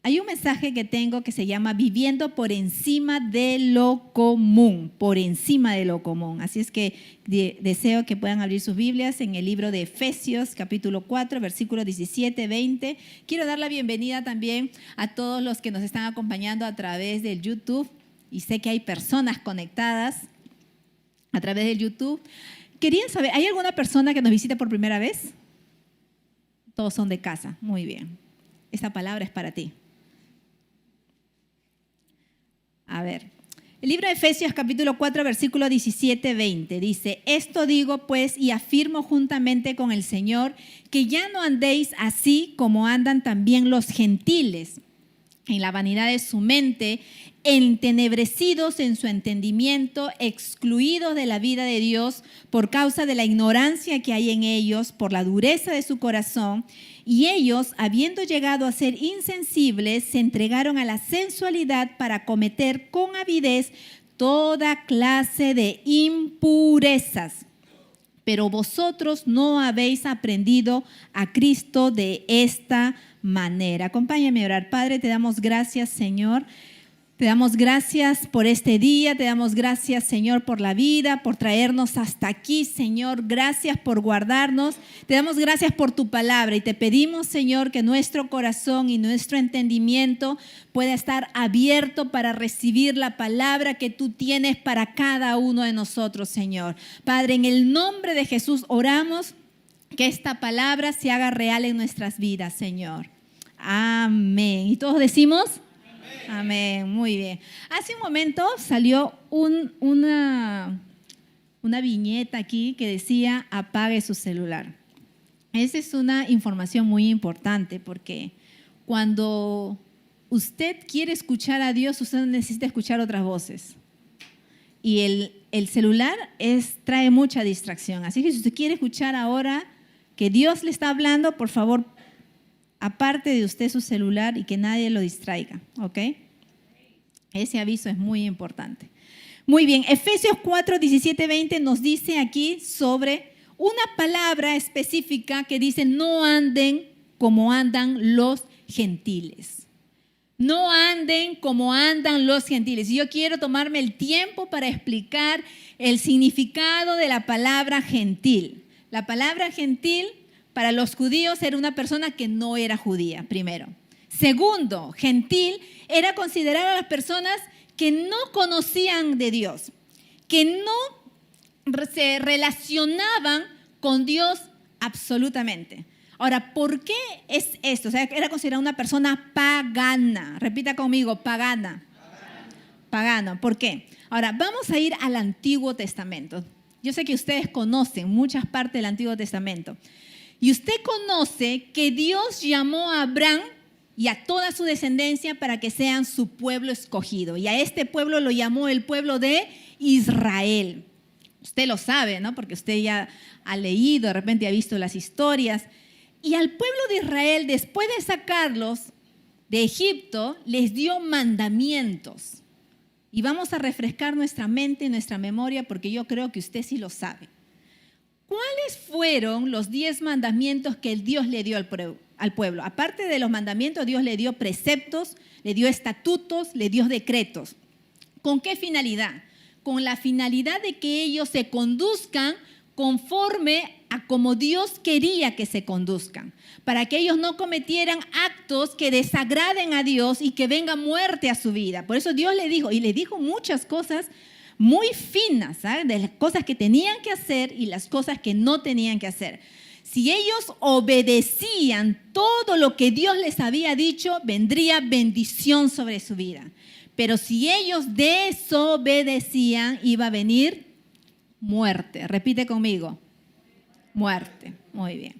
Hay un mensaje que tengo que se llama Viviendo por encima de lo común, por encima de lo común. Así es que deseo que puedan abrir sus Biblias en el libro de Efesios, capítulo 4, versículos 17, 20. Quiero dar la bienvenida también a todos los que nos están acompañando a través del YouTube, y sé que hay personas conectadas a través del YouTube. Quería saber, ¿hay alguna persona que nos visita por primera vez? Todos son de casa, muy bien. Esta palabra es para ti. A ver, el libro de Efesios capítulo 4, versículo 17, 20 dice: esto digo pues y afirmo juntamente con el Señor, que ya no andéis así como andan también los gentiles, en la vanidad de su mente, entenebrecidos en su entendimiento, excluidos de la vida de Dios por causa de la ignorancia que hay en ellos, por la dureza de su corazón. Y ellos, habiendo llegado a ser insensibles, se entregaron a la sensualidad para cometer con avidez toda clase de impurezas. Pero vosotros no habéis aprendido a Cristo de esta manera. Acompáñame a orar. Padre, te damos gracias, Señor. Te damos gracias por este día, te damos gracias, Señor, por la vida, por traernos hasta aquí, Señor. Gracias por guardarnos, te damos gracias por tu palabra y te pedimos, Señor, que nuestro corazón y nuestro entendimiento pueda estar abierto para recibir la palabra que tú tienes para cada uno de nosotros, Señor. Padre, en el nombre de Jesús oramos que esta palabra se haga real en nuestras vidas, Señor. Amén. Y todos decimos... Amén, muy bien. Hace un momento salió una viñeta aquí que decía apague su celular. Esa es una información muy importante porque cuando usted quiere escuchar a Dios, usted necesita escuchar otras voces. Y el celular trae mucha distracción. Así que si usted quiere escuchar ahora que Dios le está hablando, por favor, aparte de usted su celular y que nadie lo distraiga, ¿ok? Ese aviso es muy importante. Muy bien, Efesios 4, 17, 20 nos dice aquí sobre una palabra específica que dice no anden como andan los gentiles. No anden como andan los gentiles. Y yo quiero tomarme el tiempo para explicar el significado de la palabra gentil. La palabra gentil para los judíos era una persona que no era judía, primero. Segundo, gentil era considerar a las personas que no conocían de Dios, que no se relacionaban con Dios absolutamente. Ahora, ¿por qué es esto? O sea, era considerada una persona pagana. Repita conmigo, pagana. Pagano. ¿Por qué? Ahora, vamos a ir al Antiguo Testamento. Yo sé que ustedes conocen muchas partes del Antiguo Testamento. Y usted conoce que Dios llamó a Abraham y a toda su descendencia para que sean su pueblo escogido. Y a este pueblo lo llamó el pueblo de Israel. Usted lo sabe, ¿no? Porque usted ya ha leído, de repente ha visto las historias. Y al pueblo de Israel, después de sacarlos de Egipto, les dio mandamientos. Y vamos a refrescar nuestra mente y nuestra memoria porque yo creo que usted sí lo sabe. ¿Cuáles fueron los 10 mandamientos que Dios le dio al pueblo? Aparte de los mandamientos, Dios le dio preceptos, le dio estatutos, le dio decretos. ¿Con qué finalidad? Con la finalidad de que ellos se conduzcan conforme a como Dios quería que se conduzcan, para que ellos no cometieran actos que desagraden a Dios y que venga muerte a su vida. Por eso Dios le dijo, y le dijo muchas cosas muy finas, ¿sabes? De las cosas que tenían que hacer y las cosas que no tenían que hacer. Si ellos obedecían todo lo que Dios les había dicho, vendría bendición sobre su vida. Pero si ellos desobedecían, iba a venir muerte. Repite conmigo. Muerte. Muy bien.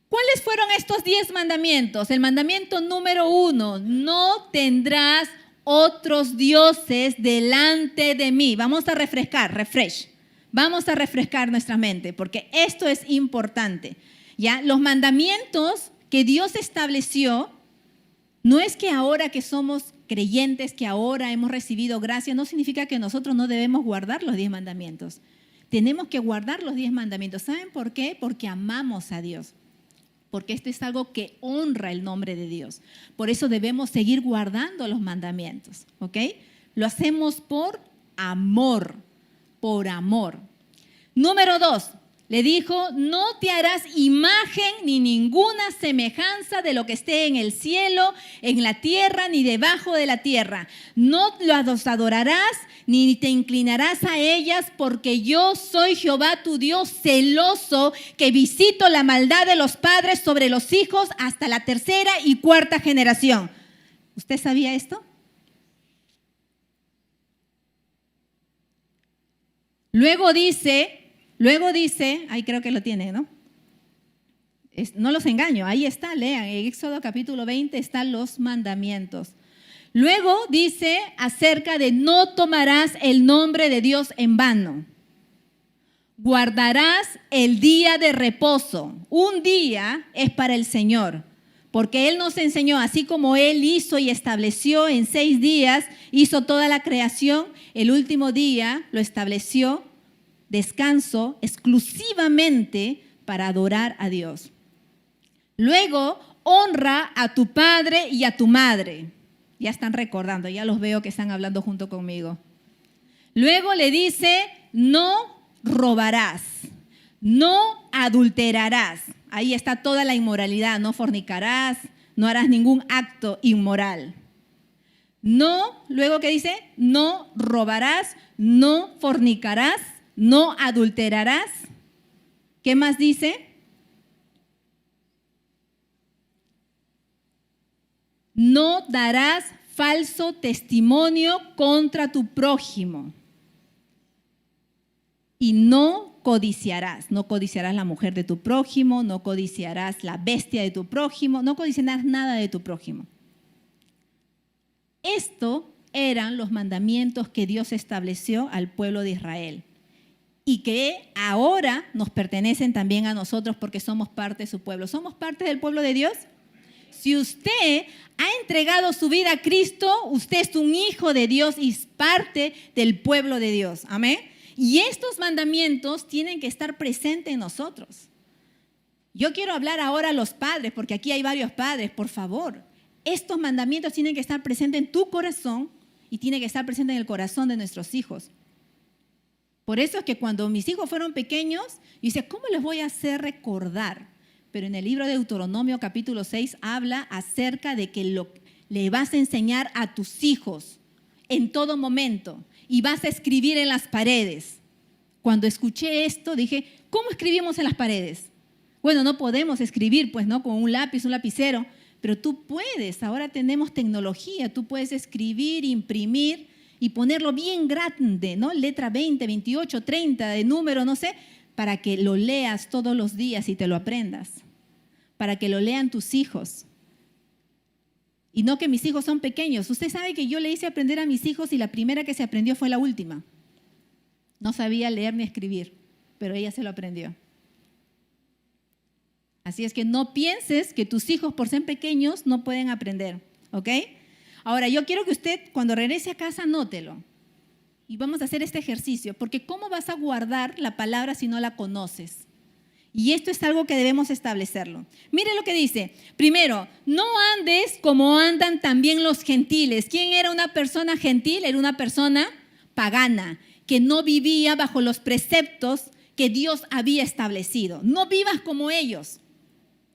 ¿Cuáles fueron estos 10 mandamientos? El mandamiento número 1, no tendrás otros dioses delante de mí. Vamos a refresh. Vamos a refrescar nuestra mente porque esto es importante. ¿Ya? Los mandamientos que Dios estableció, no es que ahora que somos creyentes, que ahora hemos recibido gracia, no significa que nosotros no debemos guardar los 10 mandamientos. Tenemos que guardar los 10 mandamientos. ¿Saben por qué? Porque amamos a Dios. porque esto es algo que honra el nombre de Dios. Por eso debemos seguir guardando los mandamientos, ¿ok? Lo hacemos por amor, por amor. Número 2, le dijo, no te harás imagen ni ninguna semejanza de lo que esté en el cielo, en la tierra, ni debajo de la tierra. No los adorarás, ni te inclinarás a ellas, porque yo soy Jehová tu Dios celoso, que visito la maldad de los padres sobre los hijos hasta la 3ª y 4ª generación. ¿Usted sabía esto? Luego dice, ahí creo que lo tiene, ¿no? No los engaño, ahí está, lean, en Éxodo capítulo 20 están los mandamientos. Luego dice acerca de no tomarás el nombre de Dios en vano. Guardarás el día de reposo. Un día es para el Señor, porque Él nos enseñó, así como Él hizo y estableció en 6 días, hizo toda la creación, el último día lo estableció, descanso exclusivamente para adorar a Dios. Luego, honra a tu padre y a tu madre. Ya están recordando, ya los veo que están hablando junto conmigo. Luego le dice, no robarás, no adulterarás. Ahí está toda la inmoralidad, no fornicarás, no harás ningún acto inmoral. No, luego que dice, no robarás, no fornicarás, no adulterarás. ¿Qué más dice? No darás falso testimonio contra tu prójimo. Y no codiciarás la mujer de tu prójimo, no codiciarás la bestia de tu prójimo, no codiciarás nada de tu prójimo. Estos eran los mandamientos que Dios estableció al pueblo de Israel y que ahora nos pertenecen también a nosotros porque somos parte de su pueblo. ¿Somos parte del pueblo de Dios? Si usted ha entregado su vida a Cristo, usted es un hijo de Dios y es parte del pueblo de Dios. Amén. Y estos mandamientos tienen que estar presentes en nosotros. Yo quiero hablar ahora a los padres, porque aquí hay varios padres, por favor. Estos mandamientos tienen que estar presentes en tu corazón y tienen que estar presentes en el corazón de nuestros hijos. Por eso es que cuando mis hijos fueron pequeños, yo decía, ¿cómo les voy a hacer recordar? Pero en el libro de Deuteronomio capítulo 6 habla acerca de que le vas a enseñar a tus hijos en todo momento y vas a escribir en las paredes. Cuando escuché esto dije, ¿cómo escribimos en las paredes? Bueno, no podemos escribir pues, ¿no? Con un lápiz, un lapicero, pero tú puedes, ahora tenemos tecnología, tú puedes escribir, imprimir y ponerlo bien grande, ¿no? Letra 20, 28, 30 de número, no sé, para que lo leas todos los días y te lo aprendas, para que lo lean tus hijos. Y no que mis hijos son pequeños. Usted sabe que yo le hice aprender a mis hijos y la primera que se aprendió fue la última. No sabía leer ni escribir, pero ella se lo aprendió. Así es que no pienses que tus hijos, por ser pequeños, no pueden aprender, ¿ok? Ahora, yo quiero que usted, cuando regrese a casa, anótelo. Y vamos a hacer este ejercicio, porque ¿cómo vas a guardar la palabra si no la conoces? Y esto es algo que debemos establecerlo. Mire lo que dice. Primero, no andes como andan también los gentiles. ¿Quién era una persona gentil? Era una persona pagana, que no vivía bajo los preceptos que Dios había establecido. No vivas como ellos.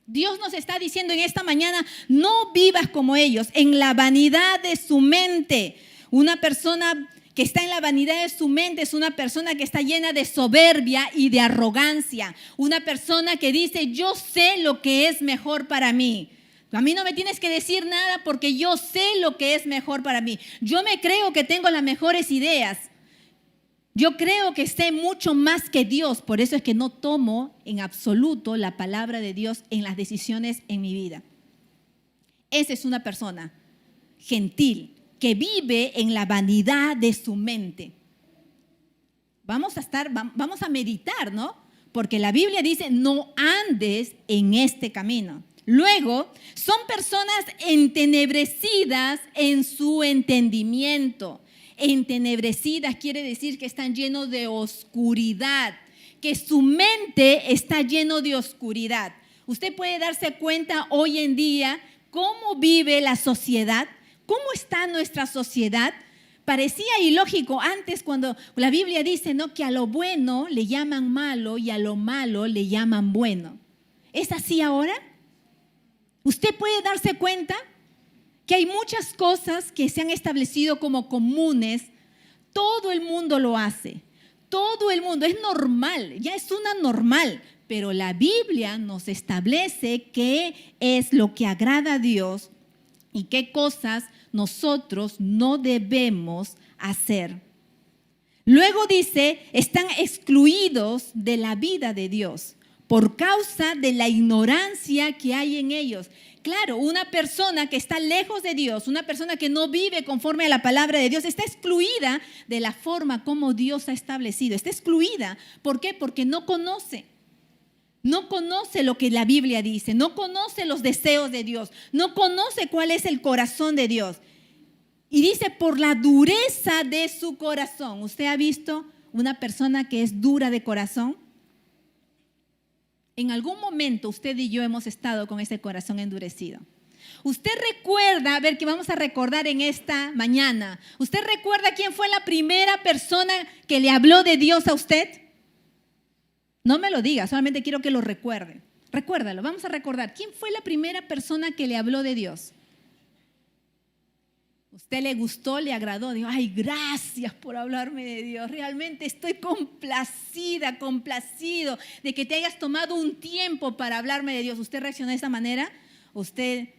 Dios nos está diciendo en esta mañana, no vivas como ellos, en la vanidad de su mente. Una persona que está en la vanidad de su mente es una persona que está llena de soberbia y de arrogancia. Una persona que dice, yo sé lo que es mejor para mí. A mí no me tienes que decir nada porque yo sé lo que es mejor para mí. Yo me creo que tengo las mejores ideas. Yo creo que sé mucho más que Dios. Por eso es que no tomo en absoluto la palabra de Dios en las decisiones en mi vida. Esa es una persona gentil, que vive en la vanidad de su mente. Vamos a meditar, ¿no? Porque la Biblia dice, no andes en este camino. Luego, son personas entenebrecidas en su entendimiento. Entenebrecidas quiere decir que están llenos de oscuridad, que su mente está lleno de oscuridad. Usted puede darse cuenta hoy en día cómo vive la sociedad, cómo está nuestra sociedad. Parecía ilógico antes cuando la Biblia dice, ¿no?, que a lo bueno le llaman malo y a lo malo le llaman bueno. ¿Es así ahora? Usted puede darse cuenta que hay muchas cosas que se han establecido como comunes. Todo el mundo lo hace. Todo el mundo, es normal, ya es una normal. Pero la Biblia nos establece qué es lo que agrada a Dios y qué cosas nosotros no debemos hacer. Luego dice, están excluidos de la vida de Dios por causa de la ignorancia que hay en ellos. Claro, una persona que está lejos de Dios, una persona que no vive conforme a la palabra de Dios, está excluida de la forma como Dios ha establecido. Está excluida. ¿Por qué? Porque no conoce. No conoce lo que la Biblia dice, no conoce los deseos de Dios, no conoce cuál es el corazón de Dios. Y dice, por la dureza de su corazón. ¿Usted ha visto una persona que es dura de corazón? En algún momento usted y yo hemos estado con ese corazón endurecido. Usted recuerda, a ver, que vamos a recordar en esta mañana. ¿Usted recuerda quién fue la primera persona que le habló de Dios a usted? No me lo diga, solamente quiero que lo recuerde. Recuérdalo, vamos a recordar. ¿Quién fue la primera persona que le habló de Dios? Usted le gustó, le agradó, dijo, ay, gracias por hablarme de Dios. Realmente estoy complacida, complacido de que te hayas tomado un tiempo para hablarme de Dios. ¿Usted reaccionó de esa manera? ¿Usted,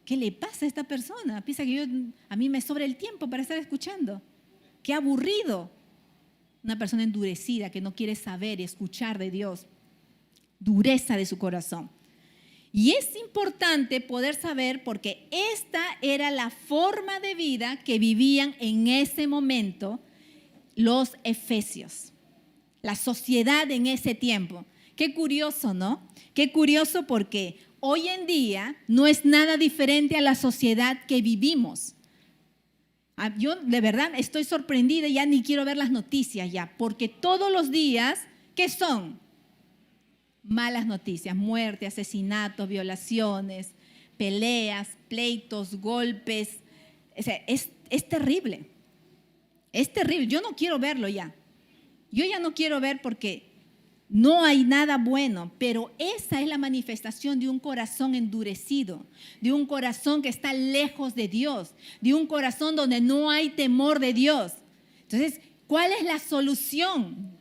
qué le pasa a esta persona? Piensa que a mí me sobra el tiempo para estar escuchando. Qué aburrido. Una persona endurecida que no quiere saber y escuchar de Dios. Dureza de su corazón. Y es importante poder saber porque esta era la forma de vida que vivían en ese momento los efesios. La sociedad en ese tiempo. Qué curioso, ¿no? Qué curioso porque hoy en día no es nada diferente a la sociedad que vivimos. Yo de verdad estoy sorprendida, ya ni quiero ver las noticias ya, porque todos los días, ¿qué son? Malas noticias, muerte, asesinatos, violaciones, peleas, pleitos, golpes. O sea, es terrible, es terrible. Yo no quiero verlo ya. Yo ya no quiero ver porque no hay nada bueno, pero esa es la manifestación de un corazón endurecido, de un corazón que está lejos de Dios, de un corazón donde no hay temor de Dios. Entonces, ¿cuál es la solución?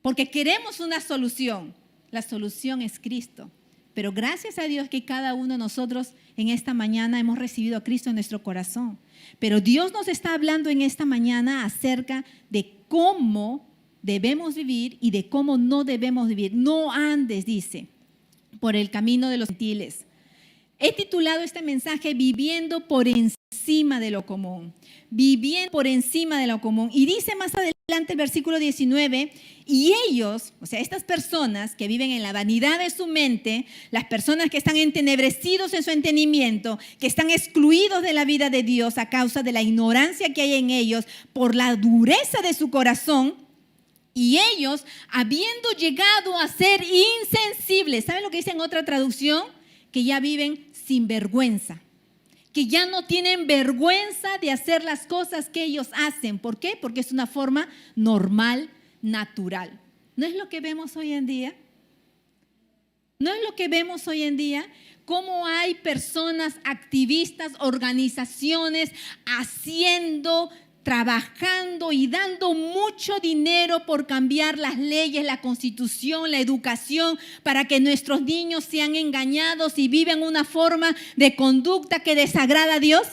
Porque queremos una solución. La solución es Cristo. Pero gracias a Dios que cada uno de nosotros en esta mañana hemos recibido a Cristo en nuestro corazón. Pero Dios nos está hablando en esta mañana acerca de cómo debemos vivir y de cómo no debemos vivir. No andes, dice, por el camino de los gentiles. He titulado este mensaje Viviendo por encima de lo común. Viviendo por encima de lo común. Y dice más adelante el versículo 19, y ellos, o sea, estas personas que viven en la vanidad de su mente, las personas que están entenebrecidos en su entendimiento, que están excluidos de la vida de Dios a causa de la ignorancia que hay en ellos, por la dureza de su corazón, y ellos, habiendo llegado a ser insensibles, ¿saben lo que dice en otra traducción? Que ya viven sin vergüenza, que ya no tienen vergüenza de hacer las cosas que ellos hacen. ¿Por qué? Porque es una forma normal, natural. ¿No es lo que vemos hoy en día? ¿No es lo que vemos hoy en día? Cómo hay personas activistas, organizaciones haciendo, trabajando y dando mucho dinero por cambiar las leyes, la constitución, la educación, para que nuestros niños sean engañados y vivan una forma de conducta que desagrada a Dios.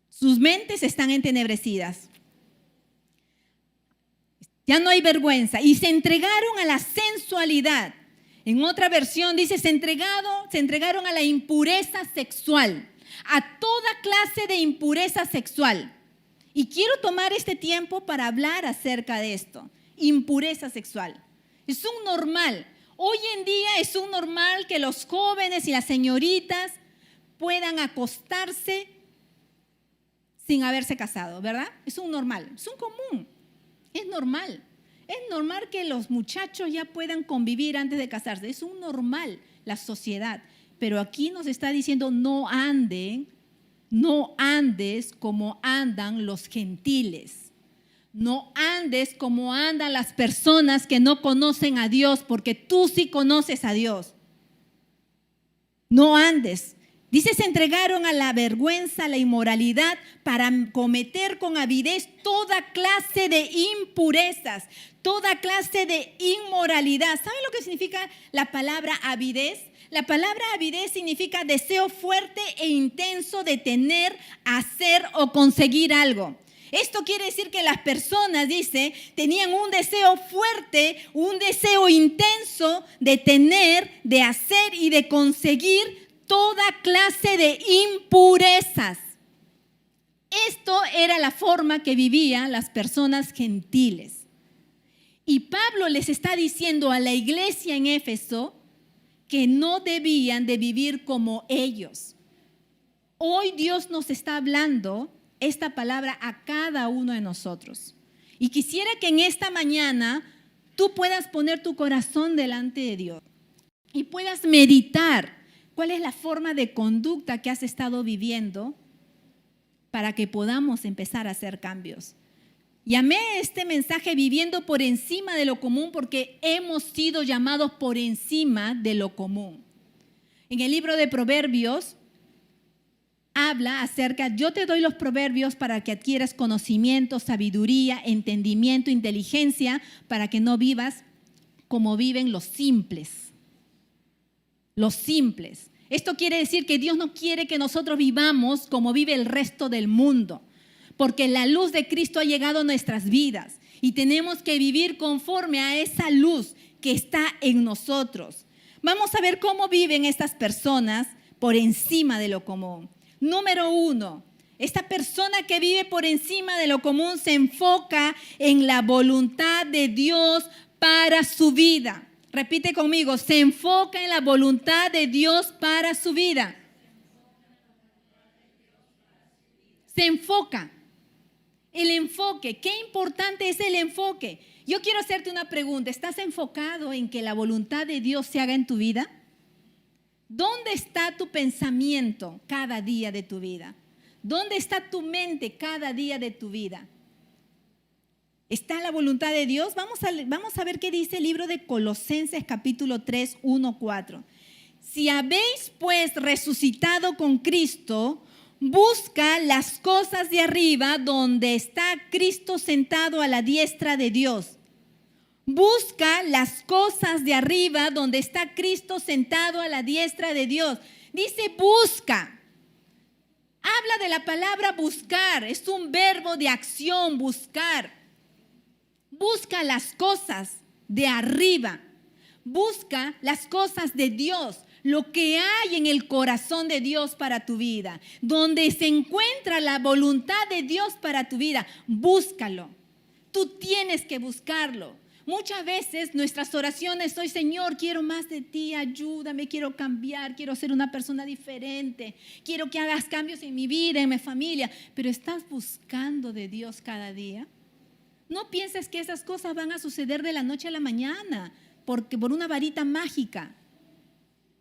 Sus mentes están entenebrecidas. Ya no hay vergüenza y se entregaron a la sensualidad. En otra versión dice, se entregaron a la impureza sexual, a toda clase de impureza sexual. Y quiero tomar este tiempo para hablar acerca de esto, impureza sexual. Es un normal. Hoy en día es un normal que los jóvenes y las señoritas puedan acostarse sin haberse casado, ¿verdad? Es un normal, es un común, es normal. Es normal que los muchachos ya puedan convivir antes de casarse. Es un normal, la sociedad. Pero aquí nos está diciendo no andes como andan los gentiles. No andes como andan las personas que no conocen a Dios, porque tú sí conoces a Dios. No andes. Dice, se entregaron a la vergüenza, a la inmoralidad, para cometer con avidez toda clase de impurezas, toda clase de inmoralidad. ¿Saben lo que significa la palabra avidez? La palabra avidez significa deseo fuerte e intenso de tener, hacer o conseguir algo. Esto quiere decir que las personas, dice, tenían un deseo fuerte, un deseo intenso de tener, de hacer y de conseguir toda clase de impurezas. Esto era la forma que vivían las personas gentiles. Y Pablo les está diciendo a la iglesia en Éfeso que no debían de vivir como ellos. Hoy Dios nos está hablando esta palabra a cada uno de nosotros. Y quisiera que en esta mañana tú puedas poner tu corazón delante de Dios y puedas meditar cuál es la forma de conducta que has estado viviendo para que podamos empezar a hacer cambios. Llamé este mensaje viviendo por encima de lo común porque hemos sido llamados por encima de lo común. En el libro de Proverbios habla acerca, yo te doy los proverbios para que adquieras conocimiento, sabiduría, entendimiento, inteligencia, para que no vivas como viven los simples. Los simples. Esto quiere decir que Dios no quiere que nosotros vivamos como vive el resto del mundo, porque la luz de Cristo ha llegado a nuestras vidas y tenemos que vivir conforme a esa luz que está en nosotros. Vamos a ver cómo viven estas personas por encima de lo común. Número 1, esta persona que vive por encima de lo común se enfoca en la voluntad de Dios para su vida. Repite conmigo, se enfoca en la voluntad de Dios para su vida. Se enfoca. El enfoque, qué importante es el enfoque. Yo quiero hacerte una pregunta. ¿Estás enfocado en que la voluntad de Dios se haga en tu vida? ¿Dónde está tu pensamiento cada día de tu vida? ¿Dónde está tu mente cada día de tu vida? ¿Está la voluntad de Dios? Vamos a ver qué dice el libro de Colosenses capítulo 3, 1, 4. Si habéis pues resucitado con Cristo, busca las cosas de arriba donde está Cristo sentado a la diestra de Dios. Busca las cosas de arriba donde está Cristo sentado a la diestra de Dios. Dice busca. Habla de la palabra buscar. Es un verbo de acción, buscar. Busca las cosas de arriba. Busca las cosas de Dios. Lo que hay en el corazón de Dios para tu vida. Donde se encuentra la voluntad de Dios para tu vida. Búscalo. Tú tienes que buscarlo. Muchas veces nuestras oraciones, soy Señor, quiero más de ti, ayúdame, quiero cambiar, quiero ser una persona diferente, quiero que hagas cambios en mi vida, en mi familia, pero ¿estás buscando de Dios cada día? No pienses que esas cosas van a suceder de la noche a la mañana, porque por una varita mágica.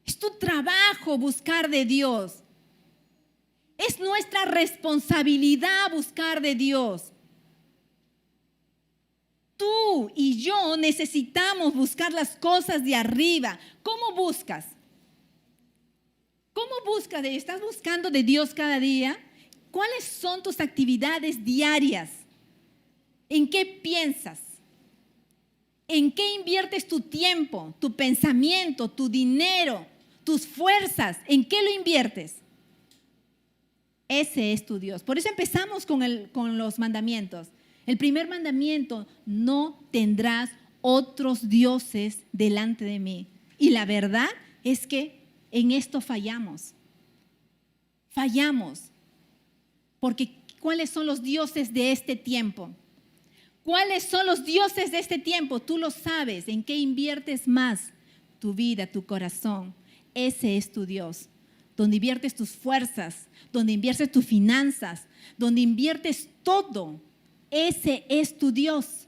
Es tu trabajo buscar de Dios. Es nuestra responsabilidad buscar de Dios. Tú y yo necesitamos buscar las cosas de arriba. ¿Cómo buscas? ¿Cómo buscas? ¿Estás buscando de Dios cada día? ¿Cuáles son tus actividades diarias? ¿En qué piensas? ¿En qué inviertes tu tiempo, tu pensamiento, tu dinero, tus fuerzas? ¿En qué lo inviertes? Ese es tu Dios. Por eso empezamos con los mandamientos. El primer mandamiento, no tendrás otros dioses delante de mí. Y la verdad es que en esto fallamos. Fallamos. Porque ¿cuáles son los dioses de este tiempo? ¿Cuáles son los dioses de este tiempo? Tú lo sabes. ¿En qué inviertes más? Tu vida, tu corazón. Ese es tu Dios. Donde inviertes tus fuerzas, donde inviertes tus finanzas, donde inviertes todo. Ese es tu Dios.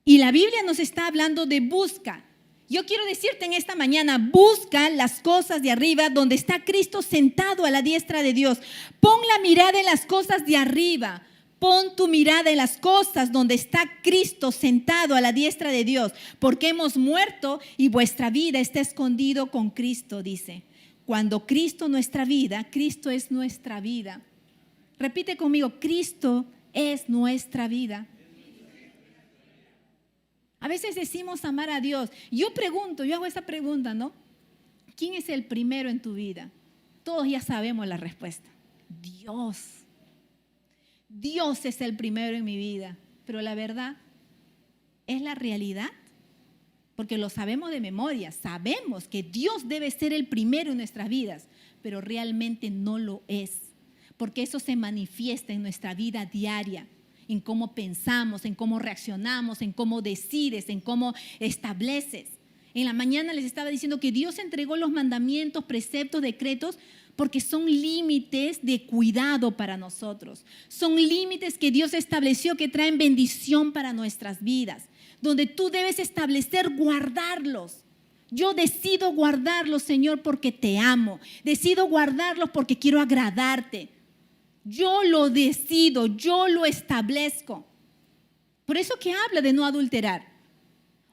Y la Biblia nos está hablando de busca. Yo quiero decirte en esta mañana, busca las cosas de arriba donde está Cristo sentado a la diestra de Dios. Pon la mirada en las cosas de arriba. Pon tu mirada en las cosas donde está Cristo sentado a la diestra de Dios, porque hemos muerto y vuestra vida está escondido con Cristo, dice. Cuando Cristo nuestra vida, Cristo es nuestra vida. Repite conmigo, Cristo es nuestra vida. A veces decimos amar a Dios. Yo hago esa pregunta, ¿no? ¿Quién es el primero en tu vida? Todos ya sabemos la respuesta. Dios. Dios es el primero en mi vida. Pero la verdad, ¿es la realidad? Porque lo sabemos de memoria. Sabemos que Dios debe ser el primero en nuestras vidas, pero realmente no lo es. Porque eso se manifiesta en nuestra vida diaria, en cómo pensamos, en cómo reaccionamos, en cómo decides, en cómo estableces. En la mañana les estaba diciendo que Dios entregó los mandamientos, preceptos, decretos, porque son límites de cuidado para nosotros. Son límites que Dios estableció que traen bendición para nuestras vidas, donde tú debes establecer guardarlos. Yo decido guardarlos, Señor, porque te amo. Decido guardarlos porque quiero agradarte. Yo lo decido, yo lo establezco. Por eso que habla de no adulterar.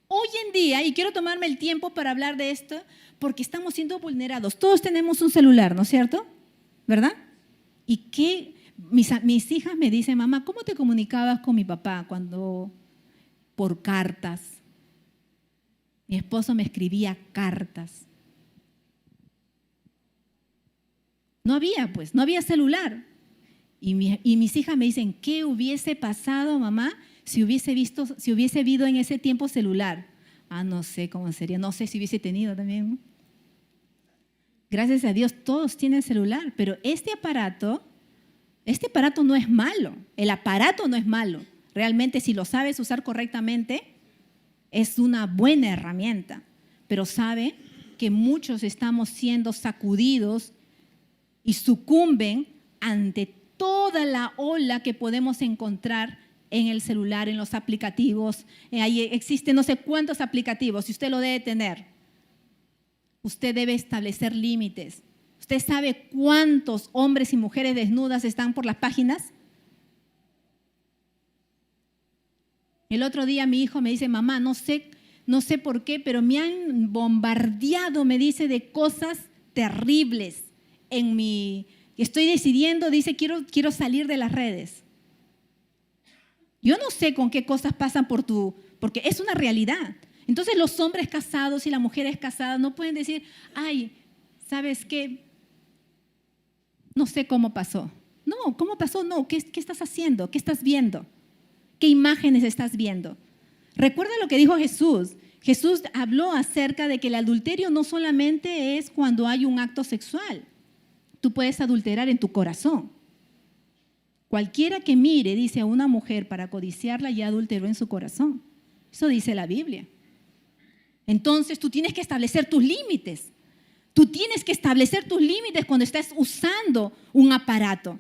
Hoy en día, y quiero tomarme el tiempo para hablar de esto, porque estamos siendo vulnerados. Todos tenemos un celular, ¿no es cierto? ¿Verdad? Y que mis hijas me dicen, mamá, ¿cómo te comunicabas con mi papá por cartas? Mi esposo me escribía cartas. No había celular. Y mis hijas me dicen, ¿qué hubiese pasado, mamá, si hubiese habido en ese tiempo celular? No sé cómo sería, no sé si hubiese tenido también, ¿no? Gracias a Dios todos tienen celular, pero este aparato no es malo, el aparato no es malo. Realmente si lo sabes usar correctamente, es una buena herramienta. Pero sabe que muchos estamos siendo sacudidos y sucumben ante toda la ola que podemos encontrar en el celular, en los aplicativos. Ahí existen no sé cuántos aplicativos y usted lo debe tener. Usted debe establecer límites. ¿Usted sabe cuántos hombres y mujeres desnudas están por las páginas? El otro día mi hijo me dice, mamá, no sé por qué, pero me han bombardeado, me dice, de cosas terribles estoy decidiendo, dice, quiero salir de las redes. Yo no sé con qué cosas pasan porque es una realidad. Entonces los hombres casados y las mujeres casadas no pueden decir, ay, ¿sabes qué? No sé cómo pasó. No, ¿cómo pasó? No, ¿qué estás haciendo? ¿Qué estás viendo? ¿Qué imágenes estás viendo? Recuerda lo que dijo Jesús. Jesús habló acerca de que el adulterio no solamente es cuando hay un acto sexual. Tú puedes adulterar en tu corazón. Cualquiera que mire, dice, a una mujer para codiciarla ya adulteró en su corazón. Eso dice la Biblia. Entonces tú tienes que establecer tus límites. Tú tienes que establecer tus límites cuando estás usando un aparato,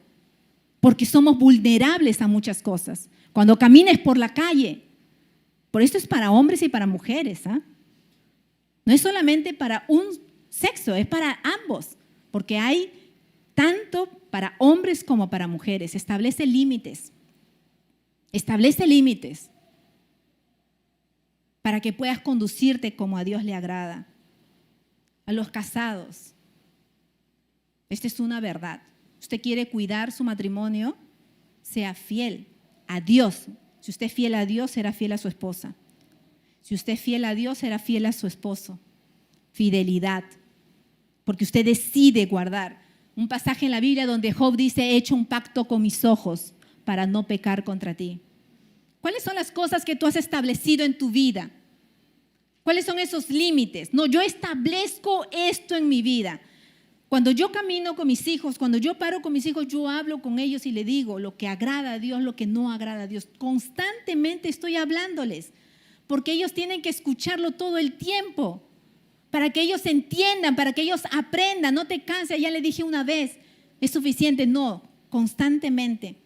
porque somos vulnerables a muchas cosas. Cuando camines por la calle, por esto es para hombres y para mujeres, no es solamente para un sexo, es para ambos, porque hay tanto para hombres como para mujeres. Establece límites para que puedas conducirte como a Dios le agrada. A los casados, esta es una verdad. Usted quiere cuidar su matrimonio, sea fiel a Dios. Si usted es fiel a Dios, será fiel a su esposa. Si usted es fiel a Dios, será fiel a su esposo. Fidelidad, porque usted decide guardar. Un pasaje en la Biblia donde Job dice, he hecho un pacto con mis ojos para no pecar contra ti. ¿Cuáles son las cosas que tú has establecido en tu vida? ¿Cuáles son esos límites? No, yo establezco esto en mi vida. Cuando yo camino con mis hijos, cuando yo paro con mis hijos, yo hablo con ellos y le digo lo que agrada a Dios, lo que no agrada a Dios. Constantemente estoy hablándoles, porque ellos tienen que escucharlo todo el tiempo, para que ellos entiendan, para que ellos aprendan. No te canses, ya le dije una vez, es suficiente. No, constantemente.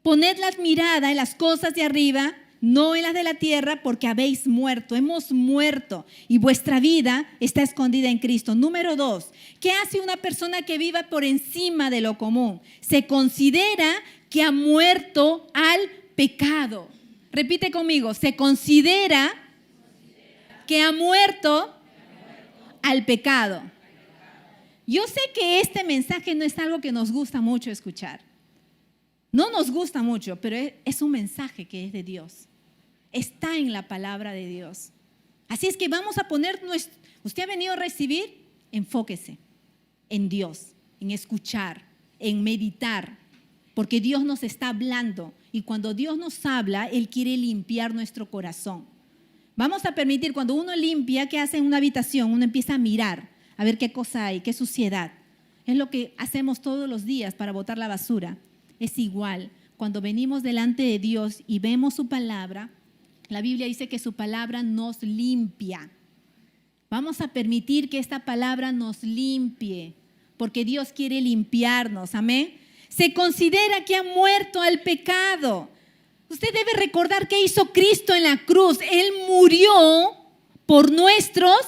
Poned la mirada en las cosas de arriba no en las de la tierra, porque habéis muerto, hemos muerto y vuestra vida está escondida en Cristo. Número 2, ¿qué hace una persona que viva por encima de lo común? Se considera que ha muerto al pecado. Repite conmigo, se considera que ha muerto al pecado. Yo sé que este mensaje no es algo que nos gusta mucho escuchar. No nos gusta mucho, pero es un mensaje que es de Dios. Está en la palabra de Dios. Así es que vamos a poner usted ha venido a recibir, enfóquese en Dios, en escuchar, en meditar, porque Dios nos está hablando y cuando Dios nos habla, Él quiere limpiar nuestro corazón. Vamos a permitir, cuando uno limpia, ¿qué hace en una habitación? Uno empieza a mirar, a ver qué cosa hay, qué suciedad. Es lo que hacemos todos los días para botar la basura. Es igual, cuando venimos delante de Dios y vemos su palabra, la Biblia dice que su palabra nos limpia. Vamos a permitir que esta palabra nos limpie, porque Dios quiere limpiarnos, amén. Se considera que ha muerto al pecado. Usted debe recordar qué hizo Cristo en la cruz. Él murió por nuestros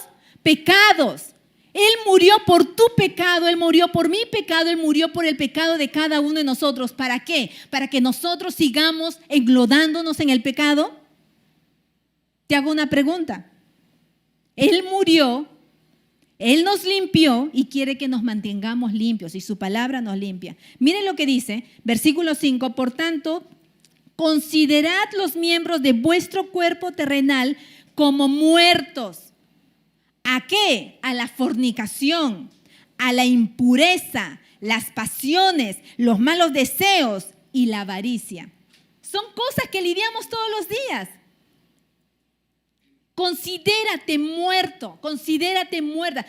pecados. Él murió por tu pecado, Él murió por mi pecado, Él murió por el pecado de cada uno de nosotros. ¿Para qué? ¿Para que nosotros sigamos englodándonos en el pecado? Te hago una pregunta. Él murió, Él nos limpió y quiere que nos mantengamos limpios y su palabra nos limpia. Miren lo que dice, versículo 5, por tanto, considerad los miembros de vuestro cuerpo terrenal como muertos. ¿A qué? A la fornicación, a la impureza, las pasiones, los malos deseos y la avaricia. Son cosas que lidiamos todos los días. Considérate muerto, considérate muerta.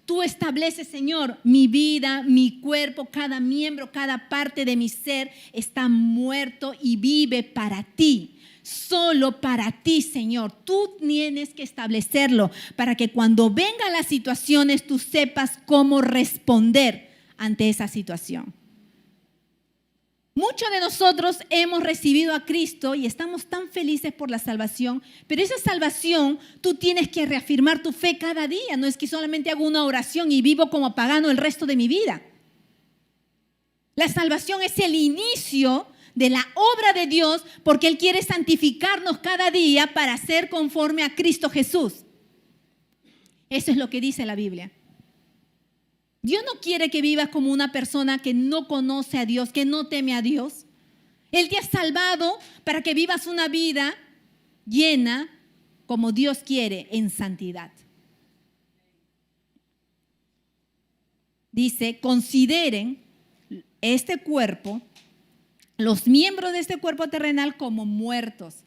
Tú estableces, Señor, mi vida, mi cuerpo, cada miembro, cada parte de mi ser está muerto y vive para ti. Solo para ti, Señor. Tú tienes que establecerlo para que cuando vengan las situaciones tú sepas cómo responder ante esa situación. Muchos de nosotros hemos recibido a Cristo y estamos tan felices por la salvación, pero esa salvación tú tienes que reafirmar tu fe cada día. No es que solamente hago una oración y vivo como pagano el resto de mi vida. La salvación es el inicio de la obra de Dios porque Él quiere santificarnos cada día para ser conforme a Cristo Jesús. Eso es lo que dice la Biblia. Dios no quiere que vivas como una persona que no conoce a Dios, que no teme a Dios. Él te ha salvado para que vivas una vida llena como Dios quiere, en santidad. Dice, consideren este cuerpo, los miembros de este cuerpo terrenal como muertos.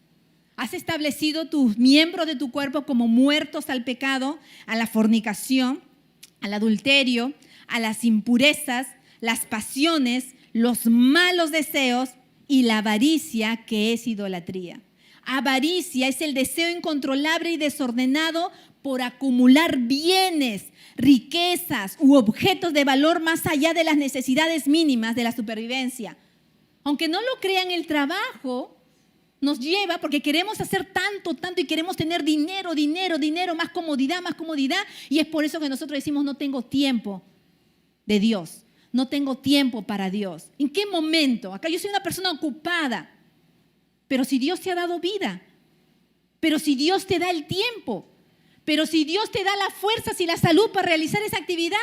Has establecido tus miembros de tu cuerpo como muertos al pecado, a la fornicación, al adulterio, a las impurezas, las pasiones, los malos deseos y la avaricia, que es idolatría. Avaricia es el deseo incontrolable y desordenado por acumular bienes, riquezas u objetos de valor más allá de las necesidades mínimas de la supervivencia. Aunque no lo crean, el trabajo nos lleva, porque queremos hacer tanto y queremos tener dinero, más comodidad, y es por eso que nosotros decimos no tengo tiempo de Dios, no tengo tiempo para Dios. ¿En qué momento? Acá yo soy una persona ocupada, pero si Dios te ha dado vida, pero si Dios te da el tiempo, pero si Dios te da las fuerzas y la salud para realizar esa actividad,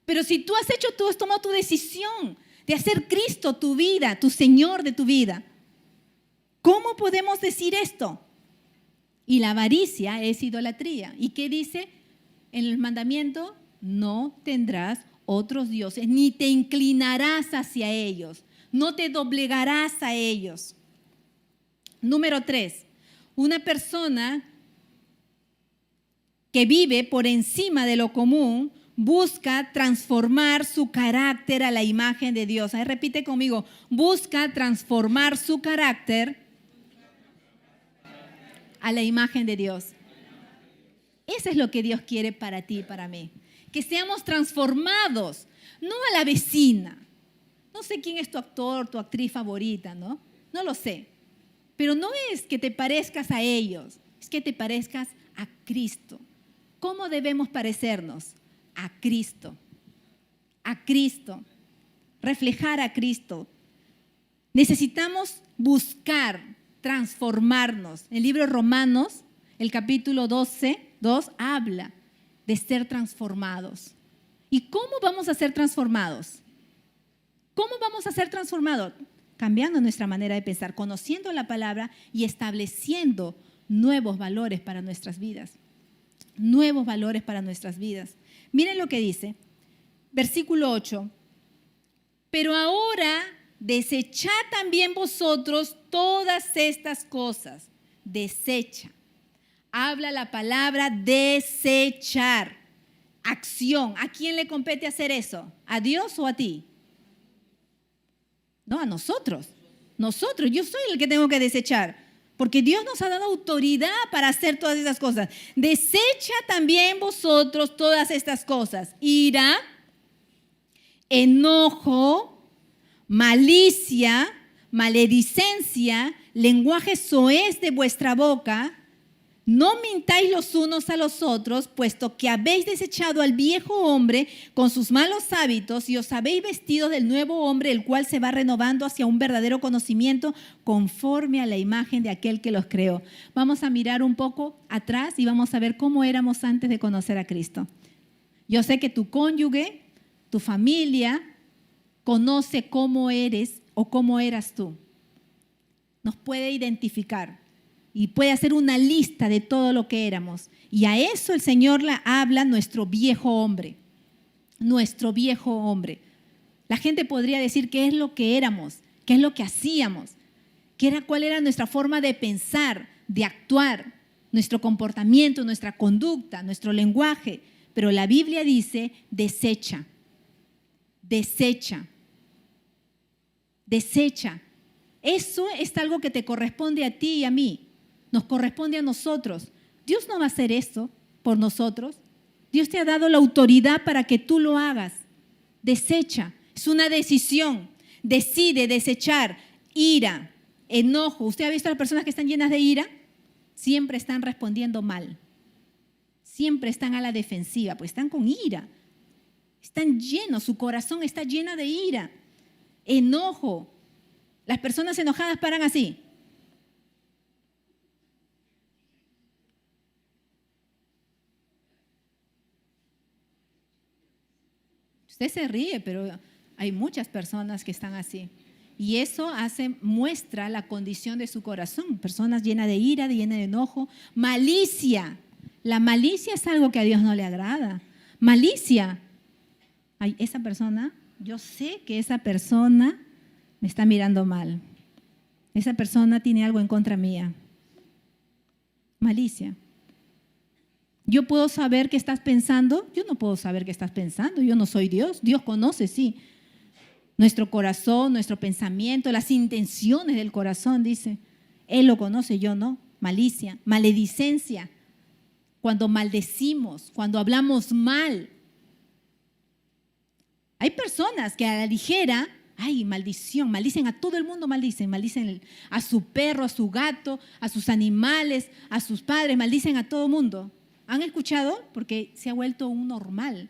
pero si tú has tomado tu decisión de hacer Cristo tu vida, tu Señor de tu vida, ¿cómo podemos decir esto? Y la avaricia es idolatría. ¿Y qué dice en el mandamiento? No tendrás otros dioses, ni te inclinarás hacia ellos, no te doblegarás a ellos. Número 3, una persona que vive por encima de lo común busca transformar su carácter a la imagen de Dios. Ahí repite conmigo, busca transformar su carácter a la imagen de Dios. Eso es lo que Dios quiere para ti y para mí. Que seamos transformados, no a la vecina. No sé quién es tu actor, tu actriz favorita, ¿no? No lo sé. Pero no es que te parezcas a ellos, es que te parezcas a Cristo. ¿Cómo debemos parecernos? A Cristo. A Cristo. Reflejar a Cristo. Necesitamos buscar transformarnos. El libro de Romanos, el capítulo 12, 2, habla de ser transformados. ¿Y cómo vamos a ser transformados? ¿Cómo vamos a ser transformados? Cambiando nuestra manera de pensar, conociendo la palabra y estableciendo nuevos valores para nuestras vidas. Nuevos valores para nuestras vidas. Miren lo que dice, versículo 8. Pero ahora desechad también vosotros todas estas cosas. Desecha. Habla la palabra desechar. Acción. ¿A quién le compete hacer eso? ¿A Dios o a ti? No, a nosotros. Nosotros. Yo soy el que tengo que desechar. Porque Dios nos ha dado autoridad para hacer todas esas cosas. Desecha también vosotros todas estas cosas. Ira, enojo, malicia, maledicencia, lenguaje soez de vuestra boca. No mintáis los unos a los otros, puesto que habéis desechado al viejo hombre con sus malos hábitos y os habéis vestido del nuevo hombre, el cual se va renovando hacia un verdadero conocimiento conforme a la imagen de aquel que los creó. Vamos a mirar un poco atrás y vamos a ver cómo éramos antes de conocer a Cristo. Yo sé que tu cónyuge, tu familia, conoce cómo eres o cómo eras tú. Nos puede identificar. Y puede hacer una lista de todo lo que éramos. Y a eso el Señor le habla nuestro viejo hombre. Nuestro viejo hombre. La gente podría decir qué es lo que éramos, qué es lo que hacíamos, cuál era nuestra forma de pensar, de actuar, nuestro comportamiento, nuestra conducta, nuestro lenguaje. Pero la Biblia dice, desecha, desecha, desecha. Eso es algo que te corresponde a ti y a mí. Nos corresponde a nosotros. Dios no va a hacer eso por nosotros. Dios te ha dado la autoridad para que tú lo hagas. Desecha. Es una decisión. Decide desechar ira, enojo. ¿Usted ha visto a las personas que están llenas de ira? Siempre están respondiendo mal. Siempre están a la defensiva, pues están con ira. Están llenos, su corazón está lleno de ira. Enojo. Las personas enojadas paran así. Usted se ríe, pero hay muchas personas que están así. Y eso muestra la condición de su corazón. Personas llenas de ira, llenas de enojo. Malicia. La malicia es algo que a Dios no le agrada. Malicia. Ay, esa persona, yo sé que esa persona me está mirando mal. Esa persona tiene algo en contra mía. Malicia. ¿Yo puedo saber qué estás pensando? Yo no puedo saber qué estás pensando. Yo no soy Dios. Dios conoce, sí. Nuestro corazón, nuestro pensamiento, las intenciones del corazón, dice. Él lo conoce, yo no. Malicia, maledicencia. Cuando maldecimos, cuando hablamos mal. Hay personas que a la ligera, ay, maldición, maldicen a todo el mundo, maldicen a su perro, a su gato, a sus animales, a sus padres, maldicen a todo el mundo. ¿Han escuchado? Porque se ha vuelto un normal,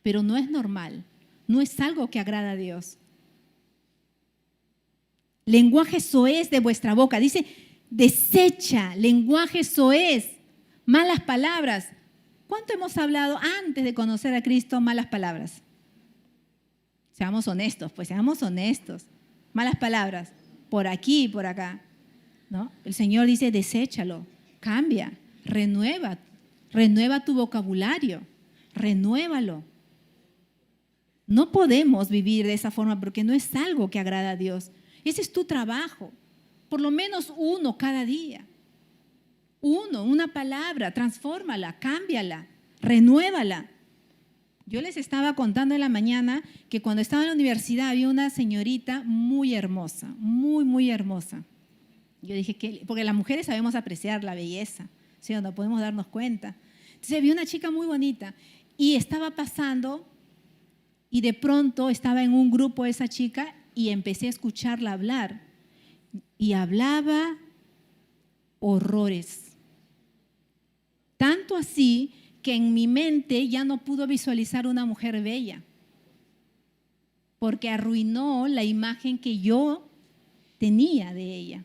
pero no es normal, no es algo que agrada a Dios. Lenguaje soez de vuestra boca, dice, desecha, lenguaje soez, malas palabras. ¿Cuánto hemos hablado antes de conocer a Cristo malas palabras? Seamos honestos, pues seamos honestos. Malas palabras, por aquí y por acá, ¿no? El Señor dice, deséchalo, cambia. Renueva tu vocabulario, renuévalo. No podemos vivir de esa forma porque no es algo que agrada a Dios. Ese es tu trabajo, por lo menos uno cada día. Una palabra, transfórmala, cámbiala, renuévala. Yo les estaba contando en la mañana que cuando estaba en la universidad había una señorita muy hermosa, muy, muy hermosa. Yo dije, porque las mujeres sabemos apreciar la belleza. ¿Sí o no? Podemos darnos cuenta. Entonces vi una chica muy bonita y estaba pasando y de pronto estaba en un grupo esa chica y empecé a escucharla hablar y hablaba horrores. Tanto así que en mi mente ya no pudo visualizar una mujer bella, porque arruinó la imagen que yo tenía de ella.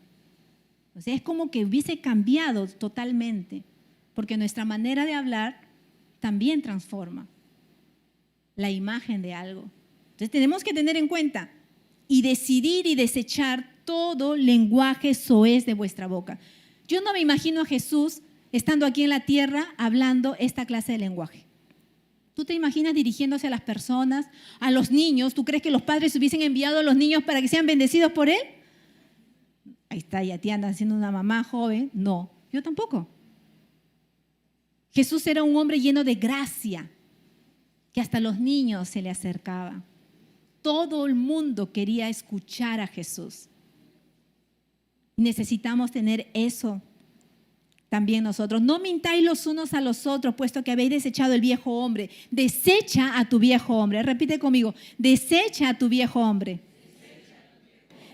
O sea, es como que hubiese cambiado totalmente, porque nuestra manera de hablar también transforma la imagen de algo. Entonces tenemos que tener en cuenta y decidir y desechar todo lenguaje soez de vuestra boca. Yo no me imagino a Jesús estando aquí en la tierra hablando esta clase de lenguaje. ¿Tú te imaginas dirigiéndose a las personas, a los niños? ¿Tú crees que los padres hubiesen enviado a los niños para que sean bendecidos por él? Ahí está, ya te andan siendo una mamá joven. No, yo tampoco. Jesús era un hombre lleno de gracia, que hasta los niños se le acercaban. Todo el mundo quería escuchar a Jesús. Necesitamos tener eso también nosotros. No mintáis los unos a los otros, puesto que habéis desechado el viejo hombre. Desecha a tu viejo hombre. Repite conmigo, desecha a tu viejo hombre.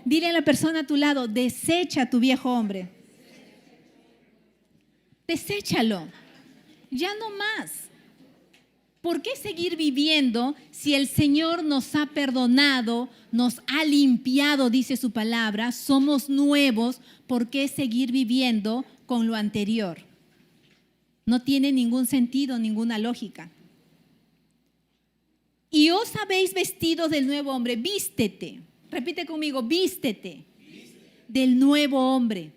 Dile a la persona a tu lado, desecha a tu viejo hombre. Deséchalo. Ya no más. ¿Por qué seguir viviendo si el Señor nos ha perdonado, nos ha limpiado, dice su palabra, somos nuevos? ¿Por qué seguir viviendo con lo anterior? No tiene ningún sentido, ninguna lógica. Y os habéis vestido del nuevo hombre, vístete. Repite conmigo, vístete del nuevo hombre.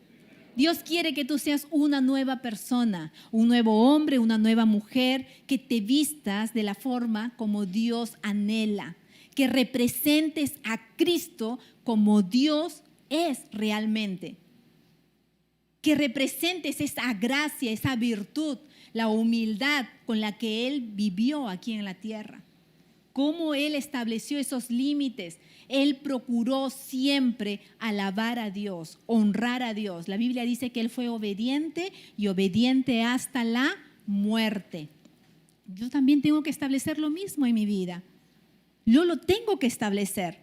Dios quiere que tú seas una nueva persona, un nuevo hombre, una nueva mujer, que te vistas de la forma como Dios anhela, que representes a Cristo como Dios es realmente, que representes esa gracia, esa virtud, la humildad con la que Él vivió aquí en la tierra, cómo Él estableció esos límites. Él procuró siempre alabar a Dios, honrar a Dios. La Biblia dice que Él fue obediente y obediente hasta la muerte. Yo también tengo que establecer lo mismo en mi vida. Yo lo tengo que establecer.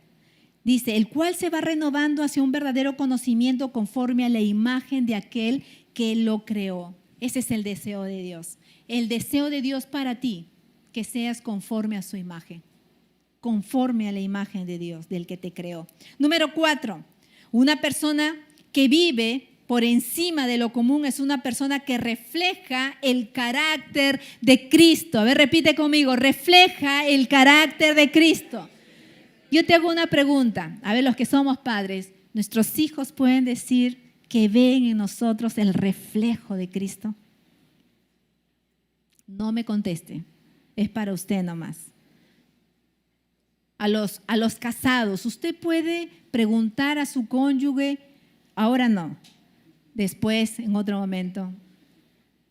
Dice, el cual se va renovando hacia un verdadero conocimiento conforme a la imagen de aquel que lo creó. Ese es el deseo de Dios. El deseo de Dios para ti, que seas conforme a su imagen. Conforme a la imagen de Dios, del que te creó. Número 4, una persona que vive por encima de lo común es una persona que refleja el carácter de Cristo. A ver, repite conmigo, refleja el carácter de Cristo. Yo te hago una pregunta, a ver, los que somos padres, ¿nuestros hijos pueden decir que ven en nosotros el reflejo de Cristo? No me conteste, es para usted nomás. A los casados, usted puede preguntar a su cónyuge, ahora no, después, en otro momento.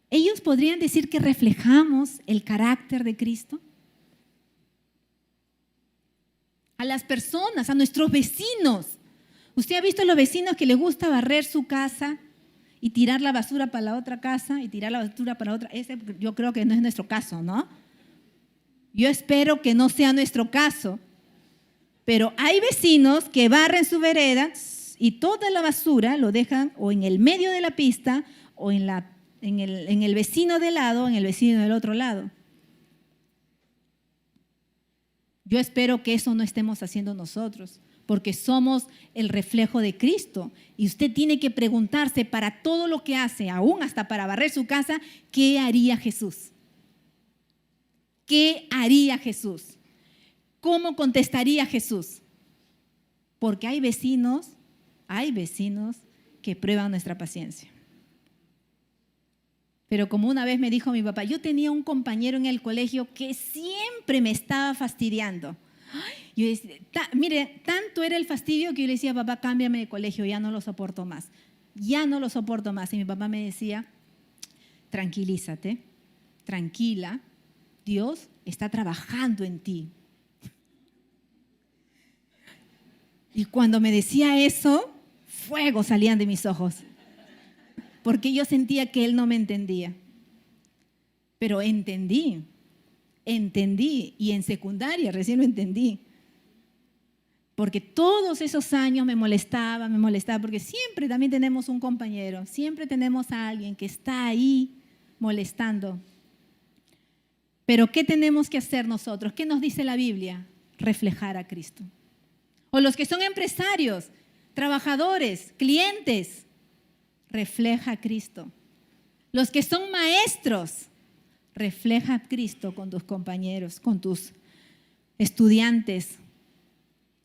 ¿Ellos podrían decir que reflejamos el carácter de Cristo? A las personas, a nuestros vecinos. ¿Usted ha visto a los vecinos que les gusta barrer su casa y tirar la basura para la otra casa y tirar la basura para otra? Ese yo creo que no es nuestro caso, ¿no? Yo espero que no sea nuestro caso. Pero hay vecinos que barren su vereda y toda la basura lo dejan o en el medio de la pista o en el vecino de lado, en el vecino del otro lado. Yo espero que eso no estemos haciendo nosotros, porque somos el reflejo de Cristo. Y usted tiene que preguntarse para todo lo que hace, aún hasta para barrer su casa, ¿qué haría Jesús? ¿Qué haría Jesús? ¿Cómo contestaría Jesús? Porque hay vecinos que prueban nuestra paciencia. Pero como una vez me dijo mi papá, yo tenía un compañero en el colegio que siempre me estaba fastidiando. Yo decía, mire, tanto era el fastidio que yo le decía, papá, cámbiame de colegio, ya no lo soporto más. Ya no lo soporto más. Y mi papá me decía, tranquilízate, tranquila, Dios está trabajando en ti. Y cuando me decía eso, fuego salían de mis ojos, porque yo sentía que él no me entendía. Pero entendí, y en secundaria recién lo entendí. porque todos esos años me molestaba, porque siempre también tenemos un compañero, siempre tenemos a alguien que está ahí molestando. Pero ¿qué tenemos que hacer nosotros? ¿Qué nos dice la Biblia? Reflejar a Cristo. O los que son empresarios, trabajadores, clientes, refleja a Cristo. Los que son maestros, refleja a Cristo con tus compañeros, con tus estudiantes.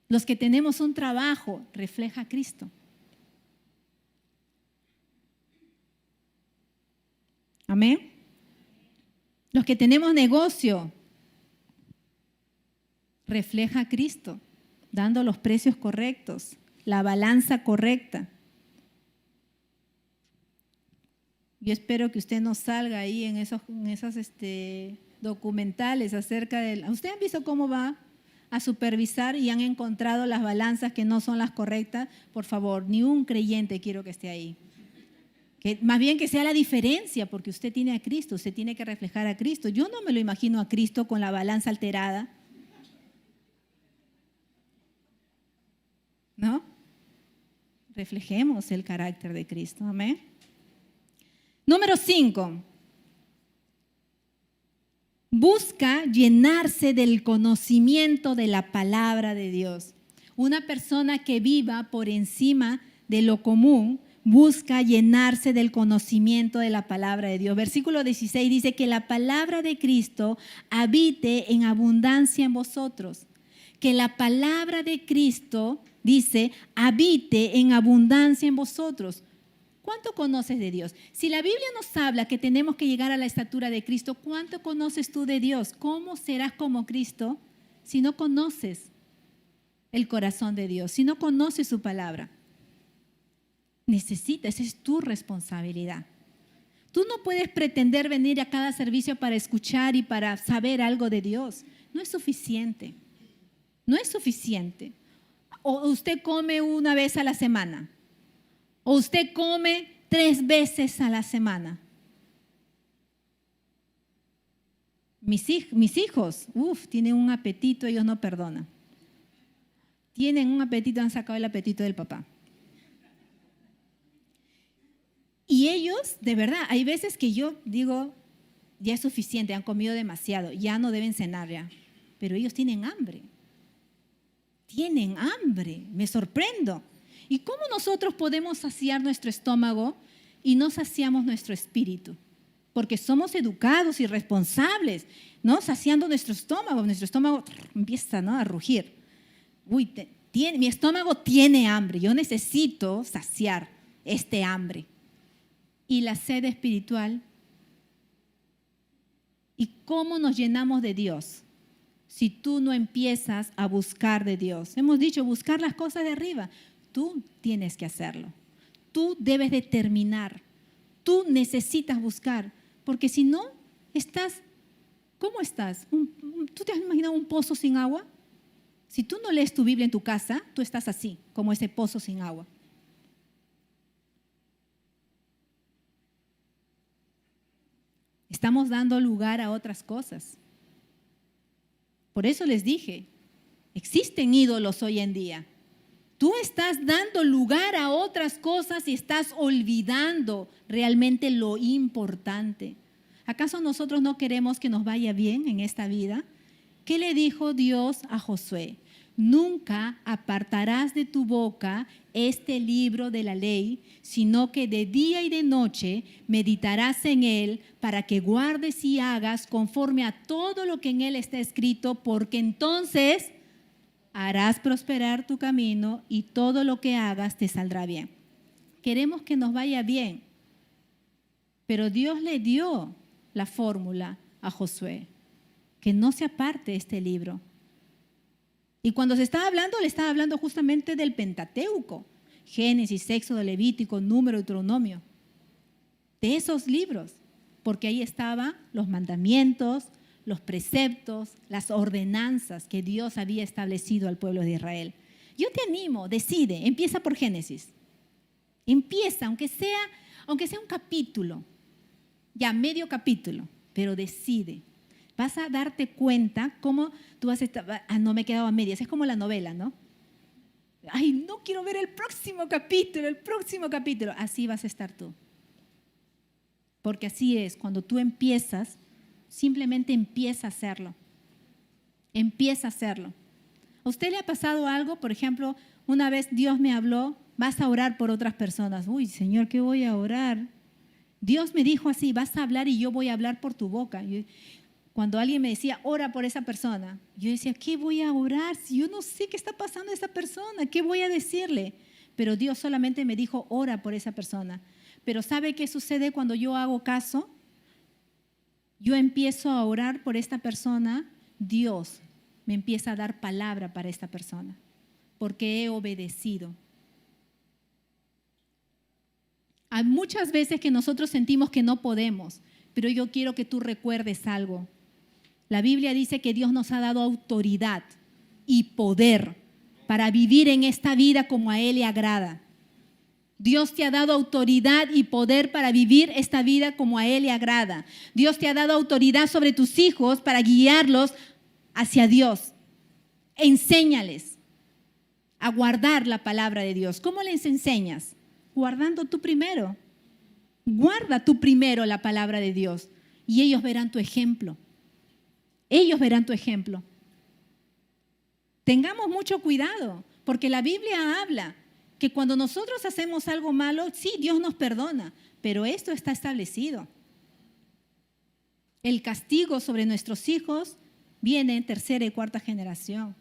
Los que tenemos un trabajo, refleja a Cristo. Amén. Los que tenemos negocio, refleja a Cristo, dando los precios correctos, la balanza correcta. Yo espero que usted no salga ahí en esos documentales acerca de... ¿Ustedes han visto cómo va a supervisar y han encontrado las balanzas que no son las correctas? Por favor, ni un creyente quiero que esté ahí. Que más bien que sea la diferencia, porque usted tiene a Cristo, usted tiene que reflejar a Cristo. Yo no me lo imagino a Cristo con la balanza alterada, ¿no? Reflejemos el carácter de Cristo, amén. Número 5. Busca llenarse del conocimiento de la palabra de Dios. Una persona que viva por encima de lo común busca llenarse del conocimiento de la palabra de Dios. Versículo 16 dice que la palabra de Cristo habite en abundancia en vosotros. Que la palabra de Cristo, dice, habite en abundancia en vosotros. ¿Cuánto conoces de Dios? Si la Biblia nos habla que tenemos que llegar a la estatura de Cristo, ¿cuánto conoces tú de Dios? ¿Cómo serás como Cristo si no conoces el corazón de Dios, si no conoces su palabra? Necesitas, esa es tu responsabilidad. Tú no puedes pretender venir a cada servicio para escuchar y para saber algo de Dios. No es suficiente. No es suficiente. O usted come una vez a la semana. O usted come 3 veces a la semana. Mis hijos, tienen un apetito, ellos no perdonan. Tienen un apetito, han sacado el apetito del papá. Y ellos, de verdad, hay veces que yo digo, ya es suficiente, han comido demasiado, ya no deben cenar ya. Pero ellos tienen hambre. Tienen hambre, me sorprendo. ¿Y cómo nosotros podemos saciar nuestro estómago y no saciamos nuestro espíritu? Porque somos educados y responsables, ¿no? Saciando nuestro estómago empieza, ¿no?, a rugir. Mi estómago tiene hambre, yo necesito saciar este hambre. Y la sed espiritual. ¿Y cómo nos llenamos de Dios? Si tú no empiezas a buscar de Dios. Hemos dicho, buscar las cosas de arriba. Tú tienes que hacerlo. Tú debes determinar. Tú necesitas buscar. Porque si no, ¿cómo estás? ¿Tú te has imaginado un pozo sin agua? Si tú no lees tu Biblia en tu casa, tú estás así, como ese pozo sin agua. Estamos dando lugar a otras cosas. Por eso les dije, existen ídolos hoy en día. Tú estás dando lugar a otras cosas y estás olvidando realmente lo importante. ¿Acaso nosotros no queremos que nos vaya bien en esta vida? ¿Qué le dijo Dios a Josué? Nunca apartarás de tu boca este libro de la ley, sino que de día y de noche meditarás en él para que guardes y hagas conforme a todo lo que en él está escrito, porque entonces harás prosperar tu camino y todo lo que hagas te saldrá bien. Queremos que nos vaya bien, pero Dios le dio la fórmula a Josué, que no se aparte este libro. Y cuando se estaba hablando, le estaba hablando justamente del Pentateuco, Génesis, Éxodo, Levítico, Número, Deuteronomio, de esos libros, porque ahí estaban los mandamientos, los preceptos, las ordenanzas que Dios había establecido al pueblo de Israel. Yo te animo, decide, empieza por Génesis. Empieza, aunque sea un capítulo, ya medio capítulo, pero decide. Vas a darte cuenta cómo tú vas a estar, no me he quedado a medias, es como la novela, ¿no? Ay, no quiero ver el próximo capítulo, el próximo capítulo. Así vas a estar tú. Porque así es, cuando tú empiezas, simplemente empieza a hacerlo. Empieza a hacerlo. ¿A usted le ha pasado algo? Por ejemplo, una vez Dios me habló, vas a orar por otras personas. Uy, Señor, ¿qué voy a orar? Dios me dijo así, vas a hablar y yo voy a hablar por tu boca. Cuando alguien me decía, ora por esa persona, yo decía, ¿qué voy a orar si yo no sé qué está pasando a esa persona? ¿Qué voy a decirle? Pero Dios solamente me dijo, ora por esa persona. Pero ¿sabe qué sucede cuando yo hago caso? Yo empiezo a orar por esta persona, Dios me empieza a dar palabra para esta persona, porque he obedecido. Hay muchas veces que nosotros sentimos que no podemos, pero yo quiero que tú recuerdes algo. La Biblia dice que Dios nos ha dado autoridad y poder para vivir en esta vida como a Él le agrada. Dios te ha dado autoridad y poder para vivir esta vida como a Él le agrada. Dios te ha dado autoridad sobre tus hijos para guiarlos hacia Dios. Enséñales a guardar la palabra de Dios. ¿Cómo les enseñas? Guardando tú primero. Guarda tú primero la palabra de Dios y ellos verán tu ejemplo. Ellos verán tu ejemplo. Tengamos mucho cuidado, porque la Biblia habla que cuando nosotros hacemos algo malo, sí, Dios nos perdona, pero esto está establecido. El castigo sobre nuestros hijos viene en tercera y cuarta generación.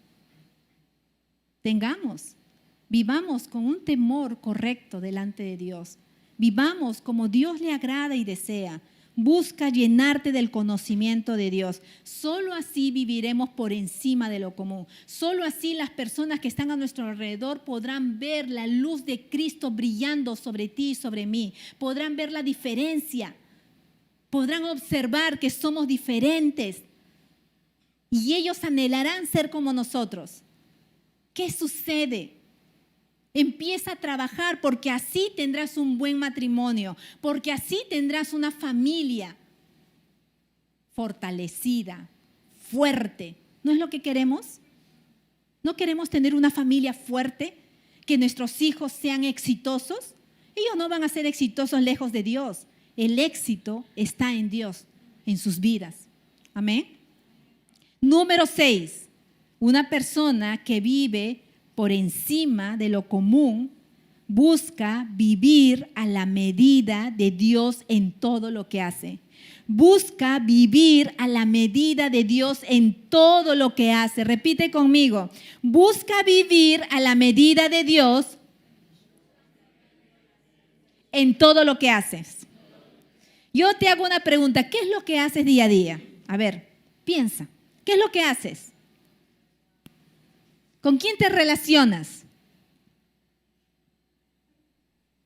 Vivamos con un temor correcto delante de Dios. Vivamos como Dios le agrada y desea. Busca llenarte del conocimiento de Dios. Solo así viviremos por encima de lo común. Solo así las personas que están a nuestro alrededor podrán ver la luz de Cristo brillando sobre ti y sobre mí. Podrán ver la diferencia. Podrán observar que somos diferentes. Y ellos anhelarán ser como nosotros. ¿Qué sucede? Empieza a trabajar porque así tendrás un buen matrimonio, porque así tendrás una familia fortalecida, fuerte. ¿No es lo que queremos? ¿No queremos tener una familia fuerte? ¿Que nuestros hijos sean exitosos? Ellos no van a ser exitosos lejos de Dios. El éxito está en Dios, en sus vidas. Amén. Número 6. Una persona que vive por encima de lo común, busca vivir a la medida de Dios en todo lo que hace. Busca vivir a la medida de Dios en todo lo que hace. Repite conmigo. Busca vivir a la medida de Dios en todo lo que haces. Yo te hago una pregunta. ¿Qué es lo que haces día a día? A ver, piensa. ¿Qué es lo que haces? ¿Con quién te relacionas?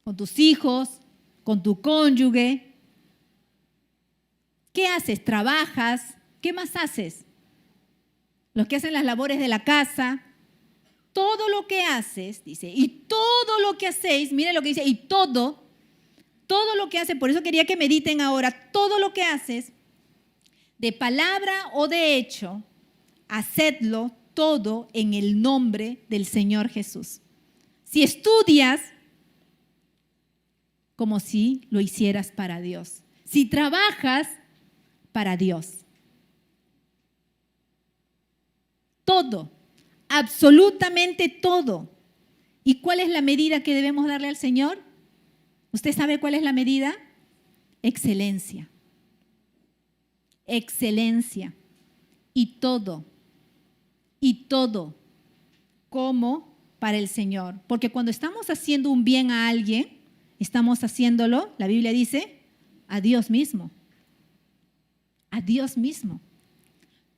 ¿Con tus hijos? ¿Con tu cónyuge? ¿Qué haces? ¿Trabajas? ¿Qué más haces? Los que hacen las labores de la casa. Todo lo que haces, dice, y todo lo que hacéis, mire lo que dice, y todo lo que haces, por eso quería que mediten ahora, todo lo que haces, de palabra o de hecho, hacedlo todo en el nombre del Señor Jesús. Si estudias, como si lo hicieras para Dios. Si trabajas, para Dios. Todo, absolutamente todo. ¿Y cuál es la medida que debemos darle al Señor? ¿Usted sabe cuál es la medida? Excelencia. Excelencia. Y todo como para el Señor. Porque cuando estamos haciendo un bien a alguien, estamos haciéndolo, la Biblia dice, a Dios mismo. A Dios mismo.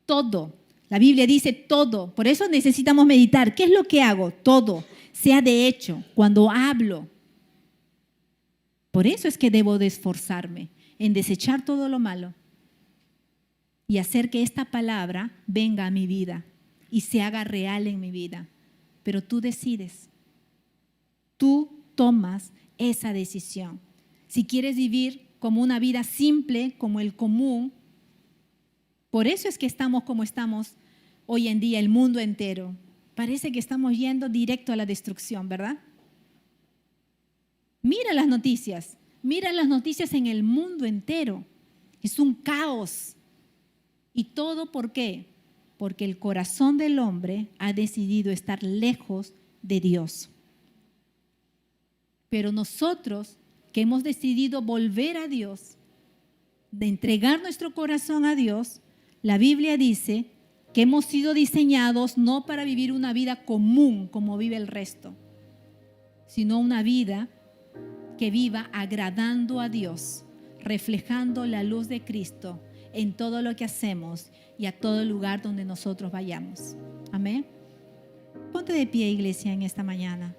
Todo. La Biblia dice todo. Por eso necesitamos meditar. ¿Qué es lo que hago? Todo. Sea de hecho, cuando hablo. Por eso es que debo de esforzarme en desechar todo lo malo y hacer que esta palabra venga a mi vida y se haga real en mi vida. Pero tú decides. Tú tomas esa decisión. Si quieres vivir como una vida simple, como el común, por eso es que estamos como estamos hoy en día, el mundo entero, parece que estamos yendo directo a la destrucción, ¿verdad? Mira las noticias en el mundo entero. Es un caos. ¿Y todo por qué? Porque el corazón del hombre ha decidido estar lejos de Dios. Pero nosotros que hemos decidido volver a Dios, de entregar nuestro corazón a Dios, la Biblia dice que hemos sido diseñados no para vivir una vida común como vive el resto, sino una vida que viva agradando a Dios, reflejando la luz de Cristo en todo lo que hacemos y a todo lugar donde nosotros vayamos. Amén. Ponte de pie, iglesia, en esta mañana.